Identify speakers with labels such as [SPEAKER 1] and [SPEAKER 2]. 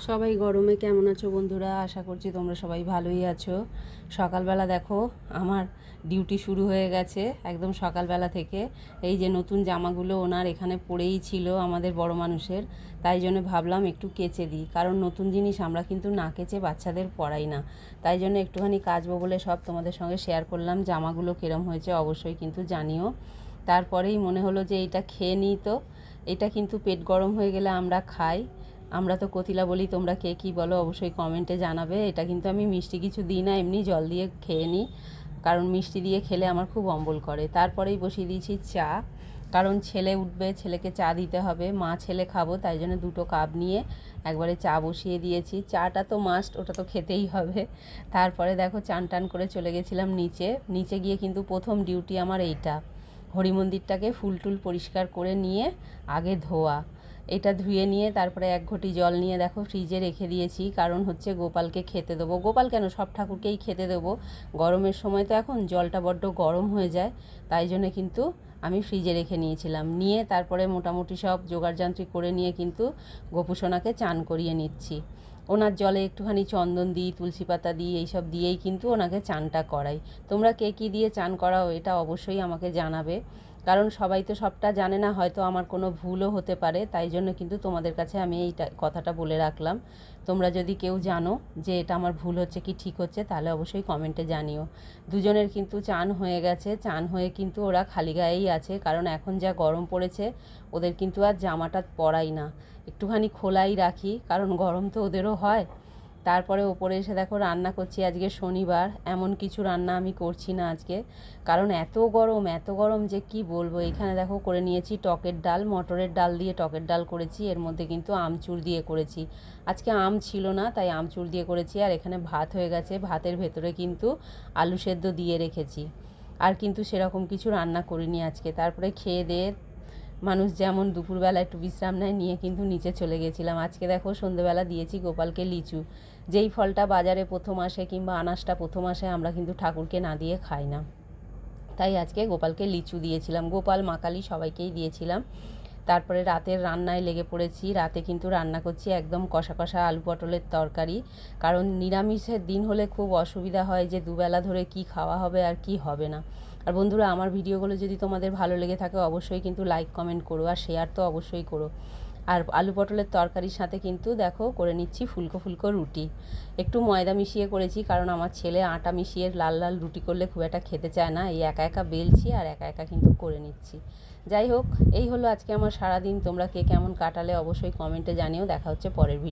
[SPEAKER 1] সবাই গরমে কেমন আছো বন্ধুরা? আশা করছি তোমরা সবাই ভালোই আছো। সকালবেলা দেখো আমার ডিউটি শুরু হয়ে গেছে একদম সকালবেলা থেকে। এই যে নতুন জামাগুলো ওনার এখানে পড়েই ছিল আমাদের বড় মানুষের, তাই জন্য ভাবলাম একটু কেচে দিই, কারণ নতুন জিনিস আমরা কিন্তু না কেচে বাচ্চাদের পরাই না। তাই জন্য একটুখানি কাচবো বলে সব তোমাদের সঙ্গে শেয়ার করলাম। জামাগুলো কিরম হয়েছে অবশ্যই কিন্তু জানিও। তারপরেই মনে হলো যে এইটা খেয়ে নিই। তো এটা কিন্তু পেট গরম হয়ে গেলে আমরা খাই, আমরা তো কতিলা বলি, তোমরা কে কী বলো অবশ্যই কমেন্টে জানাবে। এটা কিন্তু আমি মিষ্টি কিছু দিই না, এমনি জল দিয়ে খেয়ে নিই, কারণ মিষ্টি দিয়ে খেলে আমার খুব অম্বল করে। তারপরেই বসিয়ে দিয়েছি চা, কারণ ছেলে উঠবে, ছেলেকে চা দিতে হবে। মা ছেলে খাবো, তাই জন্য 2টো কাপ নিয়ে একবারে চা বসিয়ে দিয়েছি। চাটা তো মাস্ট, ওটা তো খেতেই হবে। তারপরে দেখো চান টান করে চলে গেছিলাম নিচে। নিচে গিয়ে কিন্তু প্রথম ডিউটি আমার এইটা, হরি মন্দিরটাকে ফুল টুল পরিষ্কার করে নিয়ে আগে ধোয়া। এটা ধুয়ে নিয়ে তারপরে 1 ঘটি জল নিয়ে দেখো ফ্রিজে রেখে দিয়েছি, কারণ হচ্ছে গোপালকে খেতে দেবো। গোপাল কেন, সব ঠাকুরকেই খেতে দেবো। গরমের সময় তো এখন জলটা বড্ড গরম হয়ে যায়, তাই জন্য কিন্তু আমি ফ্রিজে রেখে নিয়েছিলাম। নিয়ে তারপরে মোটামুটি সব জোগাড়যন্ত্রী করে নিয়ে কিন্তু গোপুসোনাকে চান করিয়ে নিচ্ছি। ওনার জলে একটুখানি চন্দন দিই, তুলসী পাতা দিই, এইসব দিয়েই কিন্তু ওনাকে চানটা করাই। তোমরা কে কী দিয়ে চান করাও এটা অবশ্যই আমাকে জানাবে, কারণ সবাই তো সবটা জানে না, হয়তো আমার কোনো ভুলও হতে পারে। তাই জন্য কিন্তু তোমাদের কাছে আমি এই কথাটা বলে রাখলাম। তোমরা যদি কেউ জানো যে এটা আমার ভুল হচ্ছে কি ঠিক হচ্ছে, তাহলে অবশ্যই কমেন্টে জানিও। দুজনের কিন্তু চান হয়ে গেছে। চান হয়ে কিন্তু ওরা খালি গায়েই আছে, কারণ এখন যা গরম পড়েছে ওদের কিন্তু আর জামাটা পরাই না, একটুখানি খোলাই রাখি, কারণ গরম তো ওদেরও হয়। তারপরে ওপরে এসে দেখো রান্না করছি। আজকে শনিবার, এমন কিছু রান্না আমি করছি না আজকে, কারণ এত গরম যে কি বলবো। এখানে দেখো করে নিয়েছি টকের ডাল, মটরের ডাল দিয়ে টকের ডাল করেছি। এর মধ্যে কিন্তু আমচুর দিয়ে করেছি। আজকে আম ছিল না, তাই আমচুর দিয়ে করেছি। আর এখানে ভাত হয়ে গেছে, ভাতের ভেতরে কিন্তু আলু সেদ্ধ দিয়ে রেখেছি। আর কিন্তু সেরকম কিছু রান্না করিনি আজকে। তারপরে খেয়ে দিয়ে মানুষ যেমন দুপুরবেলা একটু বিশ্রাম নেয়, নিয়ে কিন্তু নিচে চলে গেছিলাম। আজকে দেখো সন্ধ্যেবেলা দিয়েছি গোপালকে লিচু। যেই ফলটা বাজারে প্রথম আসে কিংবা আনাজটা প্রথম আসে, আমরা কিন্তু ঠাকুরকে না দিয়ে খাই না, তাই আজকে গোপালকে লিচু দিয়েছিলাম। গোপাল মা কালী সবাইকেই দিয়েছিলাম। তারপরে রাতের রান্নায় লেগে পড়েছি। রাতে কিন্তু রান্না করছি একদম কষা কষা আলু পটলের তরকারি, কারণ নিরামিষের দিন হলে খুব অসুবিধা হয় যে দুবেলা ধরে কি খাওয়া হবে আর কি হবে না। আর বন্ধুরা, আমার ভিডিওগুলো যদি তোমাদের ভালো লেগে থাকে অবশ্যই কিন্তু লাইক কমেন্ট করো, আর শেয়ার তো অবশ্যই করো। আর আলু পটলের তরকারির সাথে কিন্তু দেখো করে নিচ্ছি ফুলকো ফুলকো রুটি। একটু ময়দা মিশিয়ে করেছি, কারণ আমার ছেলে আটা মিশিয়ে লাল লাল রুটি করলে খুব একটা খেতে চায় না। এই একা একা বেলছি আর একা একা কিন্তু করে নিচ্ছি। যাই হোক, এই হলো আজকে আমার সারাদিন। তোমরা কে কেমন কাটালে অবশ্যই কমেন্টে জানিও। দেখা হচ্ছে পরের ভিডিও।